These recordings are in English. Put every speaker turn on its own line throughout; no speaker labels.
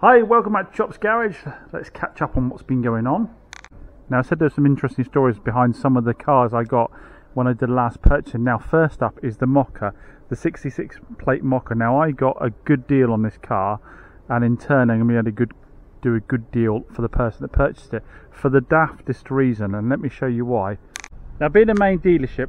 Hi, welcome back to Chops Garage. Let's catch up on what's been going on. Now, I said there's some interesting stories behind some of the cars I got when I did the last purchasing. Now, first up is the Mokka, the 66 plate Mokka. Now, I got a good deal on this car, and in turn, I'm going to do a good deal for the person that purchased it for the daftest reason, and let me show you why. Now, being a main dealership,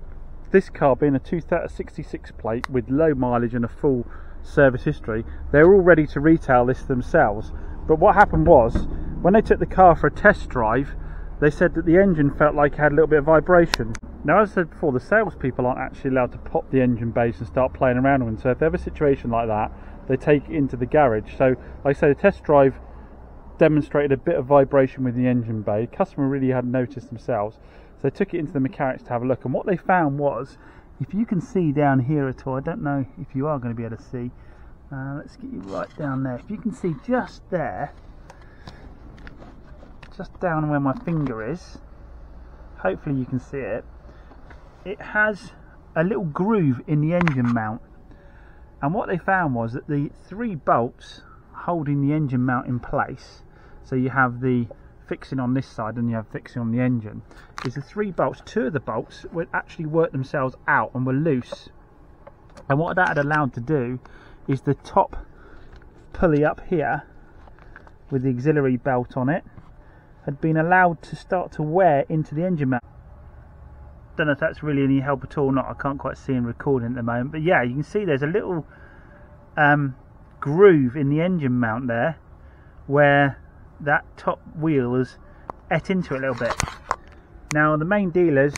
this car being a 2066 plate with low mileage and a full service history, they're all ready to retail this themselves. But what happened was, when they took the car for a test drive, they said that the engine felt like it had a little bit of vibration. Now, as I said before, the salespeople aren't actually allowed to pop the engine base and start playing around with them. So if they have a situation like that, they take it into the garage. So like I say, the test drive demonstrated a bit of vibration with the engine bay. The customer really hadn't noticed themselves, so they took it into the mechanics to have a look, and what they found was, if you can see down here at all, I don't know if you are going to be able to see, let's get you right down there. If you can see just there, just down where my finger is, hopefully you can see it, it has a little groove in the engine mount. And what they found was that the 3 bolts holding the engine mount in place, so you have the fixing on this side and you have fixing on the engine, is the 3 bolts. 2 of the bolts would actually work themselves out and were loose, and what that had allowed to do is the top pulley up here with the auxiliary belt on it had been allowed to start to wear into the engine mount. Don't know if that's really any help at all or not. I can't quite see in recording at the moment, but yeah, you can see there's a little groove in the engine mount there where that top wheel has ate into it a little bit. Now, the main dealers,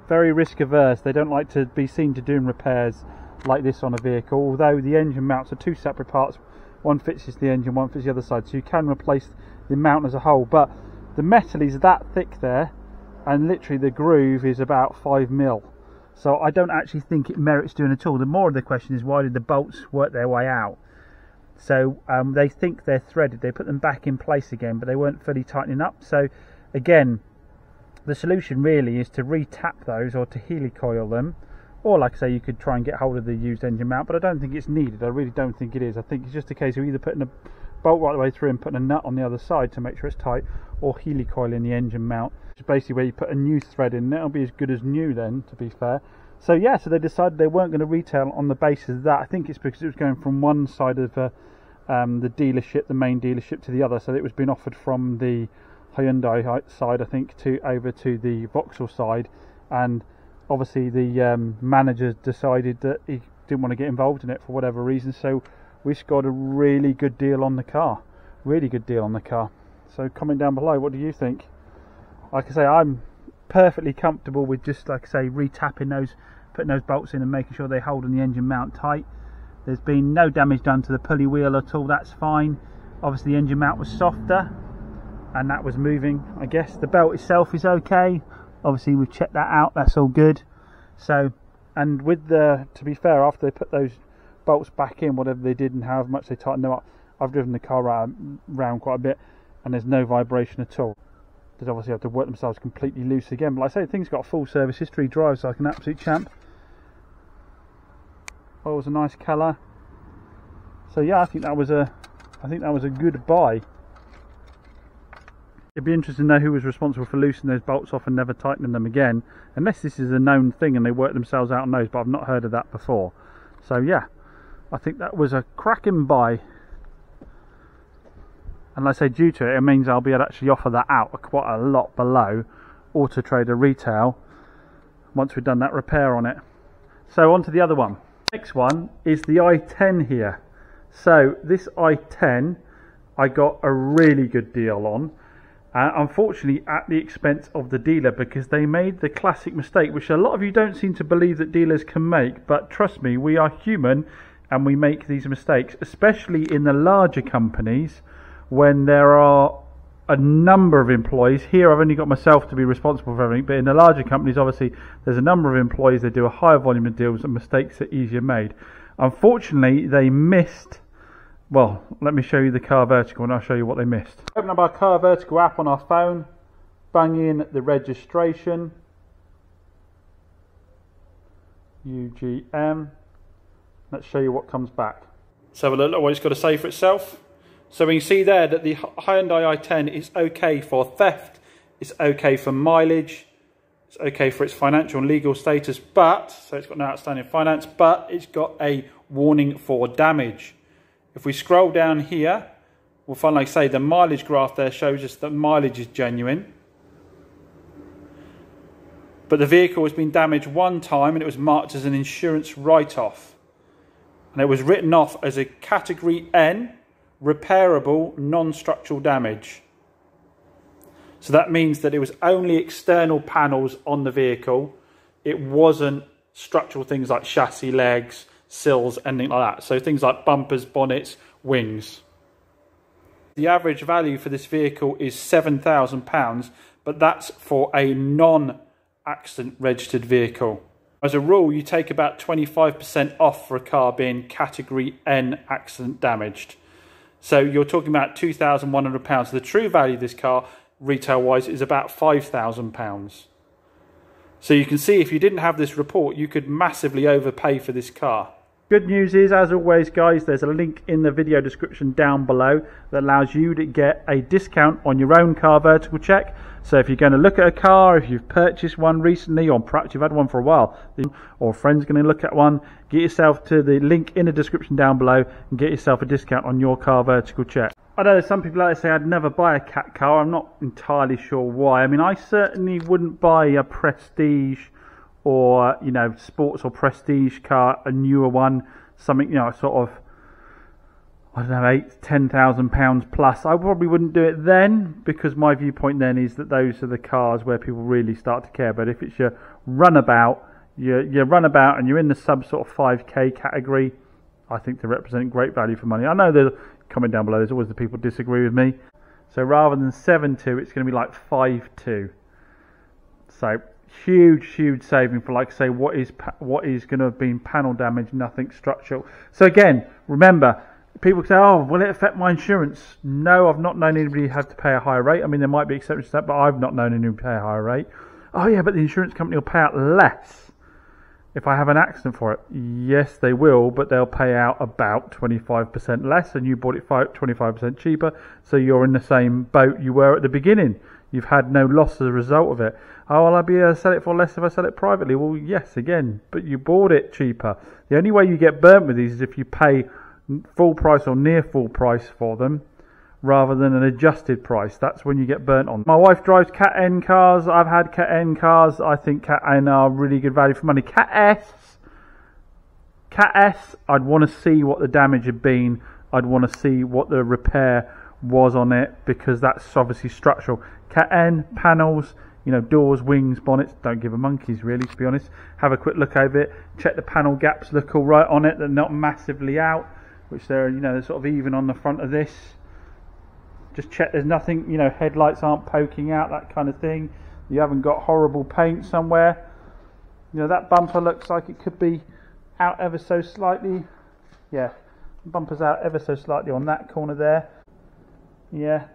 very risk averse, they don't like to be seen to doing repairs like this on a vehicle, although the engine mounts are 2 separate parts. One fixes the engine, one fixes the other side, so you can replace the mount as a whole, but the metal is that thick there, and literally the groove is about 5mm, so I don't actually think it merits doing at all. The more of the question is, why did the bolts work their way out? So they think they're threaded, they put them back in place again, but they weren't fully tightening up. So again, the solution really is to re-tap those or to helicoil them, or like I say, you could try and get hold of the used engine mount, but I don't think it's needed. I really don't think it is. I think it's just a case of either putting a bolt right the way through and putting a nut on the other side to make sure it's tight, or helicoiling the engine mount, which is basically where you put a new thread in. That'll be as good as new then, to be fair. So yeah, so they decided they weren't going to retail on the basis of that. I think it's because it was going from one side of the dealership, the main dealership, to the other. So it was being offered from the Hyundai side, I think, over to the Vauxhall side, and obviously the manager decided that he didn't want to get involved in it for whatever reason. So we scored a really good deal on the car, really good deal on the car. So comment down below, what do you think? Like I say, I'm perfectly comfortable with just, like I say, re-tapping those, putting those bolts in and making sure they hold on the engine mount tight. There's been no damage done to the pulley wheel at all, that's fine. Obviously the engine mount was softer and that was moving, I guess. The belt itself is okay, obviously we've checked that out, that's all good. So, and with the, to be fair, after they put those bolts back in, whatever they did and however much they tightened them up, I've driven the car around quite a bit and there's no vibration at all. They obviously have to work themselves completely loose again, but like I say, the thing's got a full service history, drives like an absolute champ. Oh, it was a nice colour. So yeah, I think that was a good buy. It'd be interesting to know who was responsible for loosening those bolts off and never tightening them again, unless this is a known thing and they work themselves out on those, but I've not heard of that before. So yeah, I think that was a cracking buy. And like I say, due to it, it means I'll be able to actually offer that out quite a lot below Auto Trader retail once we've done that repair on it. So on to the other one. Next one is the i10 here. So this i10 I got a really good deal on, unfortunately at the expense of the dealer, because they made the classic mistake which a lot of you don't seem to believe that dealers can make, but trust me, we are human and we make these mistakes, especially in the larger companies when there are a number of employees. Here I've only got myself to be responsible for everything, but in the larger companies obviously there's a number of employees, they do a higher volume of deals and mistakes are easier made. Unfortunately they missed, well, let me show you the Car Vertical and I'll show you what they missed. Open up our Car Vertical app on our phone, bang in the registration, UGM, let's show you what comes back. Let's have a look at what it's got to say for itself. So we can see there that the Hyundai i10 is okay for theft, it's okay for mileage, it's okay for its financial and legal status, but, so it's got no outstanding finance, but it's got a warning for damage. If we scroll down here, we'll find, like I say, the mileage graph there shows us that mileage is genuine. But the vehicle has been damaged one time and it was marked as an insurance write-off. And it was written off as a Category N, repairable, non-structural damage. So that means that it was only external panels on the vehicle. It wasn't structural things like chassis legs, sills, anything like that. So things like bumpers, bonnets, wings. The average value for this vehicle is £7,000, but that's for a non-accident registered vehicle. As a rule, you take about 25% off for a car being Category N accident damaged. So you're talking about £2,100. The true value of this car, retail-wise, is about £5,000. So you can see if you didn't have this report, you could massively overpay for this car. Good news is, as always, guys, there's a link in the video description down below that allows you to get a discount on your own car vertical check. So if you're going to look at a car, if you've purchased one recently, or perhaps you've had one for a while, or a friend's going to look at one, get yourself to the link in the description down below and get yourself a discount on your car vertical check. I know there's some people out there say I'd never buy a cat car. I'm not entirely sure why. I mean, I certainly wouldn't buy a Prestige or, you know, sports or prestige car, a newer one, something, you know, sort of, I don't know, £8,000-10,000 plus. I probably wouldn't do it then, because my viewpoint then is that those are the cars where people really start to care. But if it's your runabout, your runabout and you're in the sub sort of 5k category, I think they represent great value for money. I know there's, comment down below, there's always the people who disagree with me. So rather than 7.2, it's going to be like 5.2. So huge saving for, like I say, what is going to have been panel damage, nothing structural. So again, remember, people say, oh, will it affect my insurance? No, I've not known anybody have to pay a higher rate. I mean, there might be exceptions to that, but I've not known anybody pay a higher rate. Oh yeah, but the insurance company will pay out less if I have an accident for it. Yes, they will, but they'll pay out about 25% less, and you bought it 25% cheaper, so you're in the same boat you were at the beginning. You've had no loss as a result of it. Oh, will I be able to sell it for less if I sell it privately? Well, yes, again, but you bought it cheaper. The only way you get burnt with these is if you pay full price or near full price for them, rather than an adjusted price. That's when you get burnt on. My wife drives Cat N cars. I've had Cat N cars. I think Cat N are really good value for money. Cat S, I'd want to see what the damage had been. I'd want to see what the repair was on it, because that's obviously structural. Cat N, panels, you know, doors, wings, bonnets, don't give a monkey's really, to be honest. Have a quick look over it. Check the panel gaps look all right on it. They're not massively out, which they're, you know, they're sort of even on the front of this. Just check there's nothing, you know, headlights aren't poking out, that kind of thing. You haven't got horrible paint somewhere. You know, that bumper looks like it could be out ever so slightly. Yeah, the bumper's out ever so slightly on that corner there. Yeah,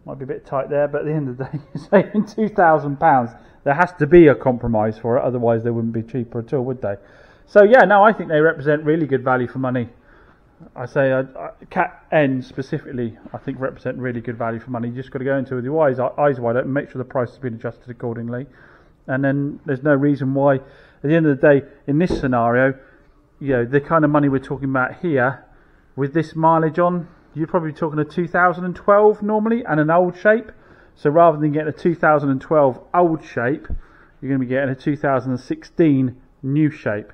might be a bit tight there, but at the end of the day, you're saving £2,000. There has to be a compromise for it, otherwise they wouldn't be cheaper at all, would they? So yeah, no, I think they represent really good value for money. I say Cat N specifically, I think represent really good value for money. You just got to go into it with your eyes wide open, make sure the price has been adjusted accordingly, and then there's no reason why. At the end of the day, in this scenario, you know, the kind of money we're talking about here, with this mileage on, you're probably talking a 2012 normally, and an old shape. So rather than getting a 2012 old shape, you're going to be getting a 2016 new shape.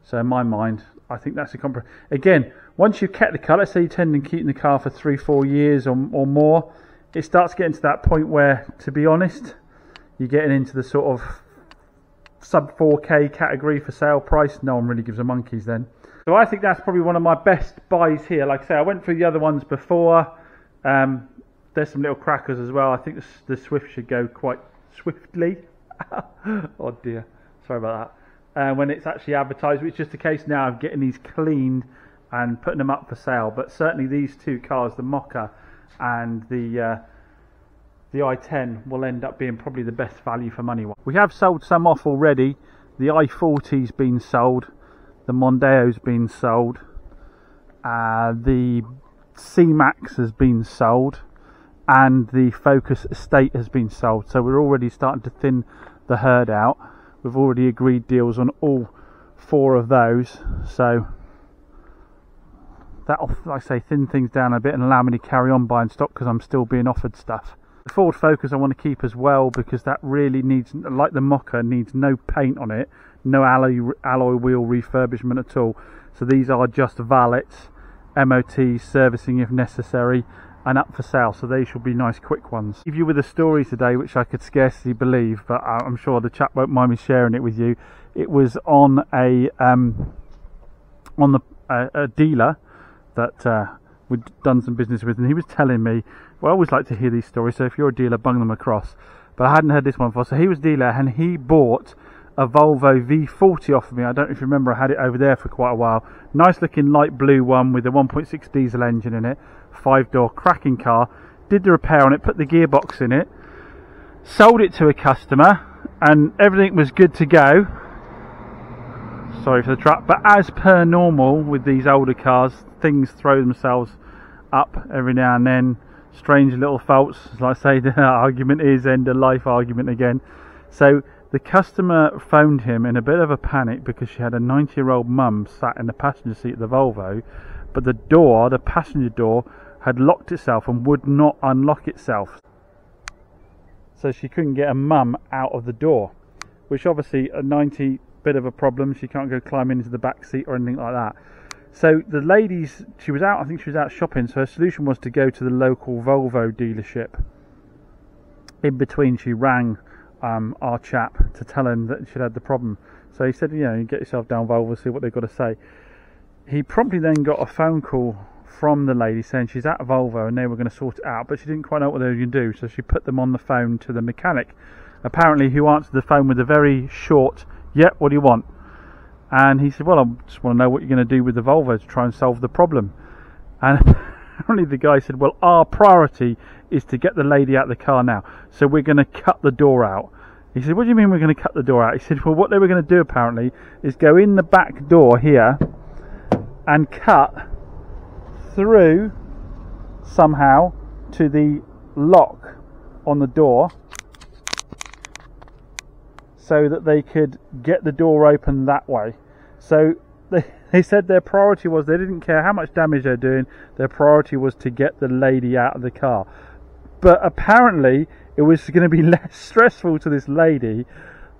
So in my mind, I think that's a compromise. Again, once you've kept the car, let's say you tend to keep the car for 3-4 years or more, it starts getting to that point where, to be honest, you're getting into the sort of sub 4k category for sale price. No one really gives a monkeys then. So I think that's probably one of my best buys here. Like I say, I went through the other ones before. There's some little crackers as well. I think the Swift should go quite swiftly. Oh dear, sorry about that. When it's actually advertised, it's just a case now of getting these cleaned and putting them up for sale. But certainly these two cars, the Mokka and the i10, will end up being probably the best value for money one. We have sold some off already. The i40's been sold, the Mondeo's been sold, the C-Max has been sold and the Focus Estate has been sold, so we're already starting to thin the herd out. We've already agreed deals on all 4 of those, so that'll, like I say, thin things down a bit and allow me to carry on buying stock because I'm still being offered stuff. The Ford Focus I want to keep as well because that really needs, like the Mokka, needs no paint on it, no alloy wheel refurbishment at all. So these are just valets, MOT, servicing if necessary, and up for sale, so they should be nice quick ones. I'll give you with a story today which I could scarcely believe, but I'm sure the chap won't mind me sharing it with you. It was on a dealer that we'd done some business with, and he was telling me, well, I always like to hear these stories, so if you're a dealer, bung them across, but I hadn't heard this one before. So he was a dealer and he bought a Volvo V40 off of me. I don't know if you remember, I had it over there for quite a while. Nice looking light blue one with a 1.6 diesel engine in it, 5-door, cracking car. Did the repair on it, put the gearbox in it, sold it to a customer, and everything was good to go. Sorry for the truck, but as per normal with these older cars, things throw themselves up every now and then. Strange little faults, like I say, the argument is end of life argument again. So the customer phoned him in a bit of a panic because she had a 90-year-old mum sat in the passenger seat of the Volvo, but the door, the passenger door, had locked itself and would not unlock itself. So she couldn't get a mum out of the door, which obviously a 90, bit of a problem. She can't go climb into the back seat or anything like that. So the ladies, she was out, I think she was out shopping, so her solution was to go to the local Volvo dealership. In between, she rang our chap to tell him that she'd had the problem. So he said, you know, you get yourself down Volvo, see what they've got to say. He promptly then got a phone call from the lady saying she's at Volvo and they were going to sort it out, but she didn't quite know what they were going to do, so she put them on the phone to the mechanic, apparently, who answered the phone with a very short, "Yep, what do you want?" And he said, well, I just want to know what you're going to do with the Volvo to try and solve the problem. And apparently the guy said, well, our priority is to get the lady out of the car now, so we're going to cut the door out. He said, what do you mean we're going to cut the door out? He said, well, what they were going to do apparently is go in the back door here and cut through somehow to the lock on the door, so that they could get the door open that way. So they said their priority was, they didn't care how much damage they're doing, their priority was to get the lady out of the car. But apparently it was going to be less stressful to this lady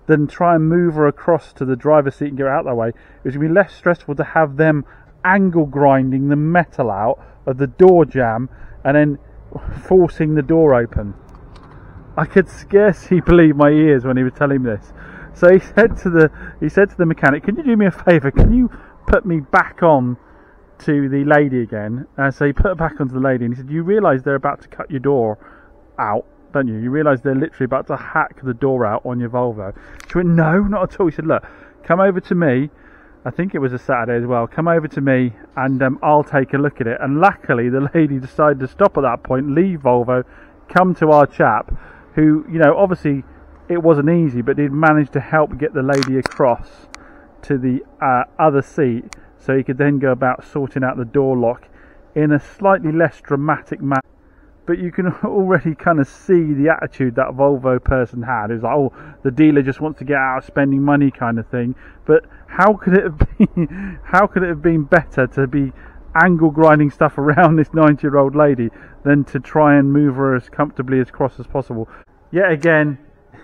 than try and move her across to the driver's seat and get her out that way. It was going to be less stressful to have them angle grinding the metal out of the door jamb and then forcing the door open. I could scarcely believe my ears when he was telling me this. So he said to the mechanic, "Can you do me a favour? Can you put me back on to the lady again?" So he put her back onto the lady, and he said, "You realise they're about to cut your door out, don't you? You realise they're literally about to hack the door out on your Volvo?" She went, "No, not at all." He said, "Look, come over to me." I think it was a Saturday as well. "Come over to me and I'll take a look at it." And luckily the lady decided to stop at that point, leave Volvo, come to our chap, who, you know, obviously it wasn't easy, but he'd managed to help get the lady across to the other seat, so he could then go about sorting out the door lock in a slightly less dramatic manner. But you can already kind of see the attitude that Volvo person had. It was like, oh, the dealer just wants to get out spending money kind of thing. But how could it have been better to be angle grinding stuff around this 90-year-old lady than to try and move her as comfortably across as possible? Yet again,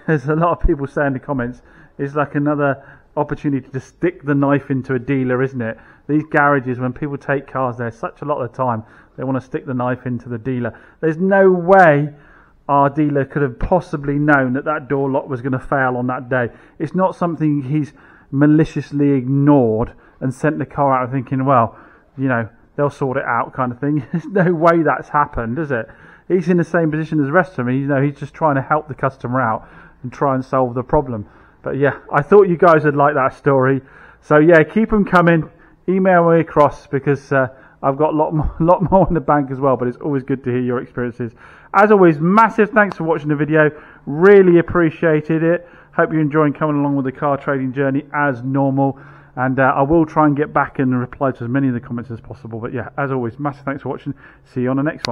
there's a lot of people saying in the comments, it's like another opportunity to stick the knife into a dealer, isn't it? These garages, when people take cars there, such a lot of the time they want to stick the knife into the dealer. There's no way our dealer could have possibly known that that door lock was going to fail on that day. It's not something he's maliciously ignored and sent the car out thinking, well, you know, they'll sort it out kind of thing. There's no way that's happened, is it? He's in the same position as the rest of them. You know, he's just trying to help the customer out and try and solve the problem. But yeah, I thought you guys would like that story. So yeah, keep them coming. Email me across, because I've got a lot more in the bank as well. But it's always good to hear your experiences. As always, massive thanks for watching the video. Really appreciated it. Hope you're enjoying coming along with the car trading journey as normal. And I will try and get back and reply to as many of the comments as possible. But yeah, as always, massive thanks for watching. See you on the next one.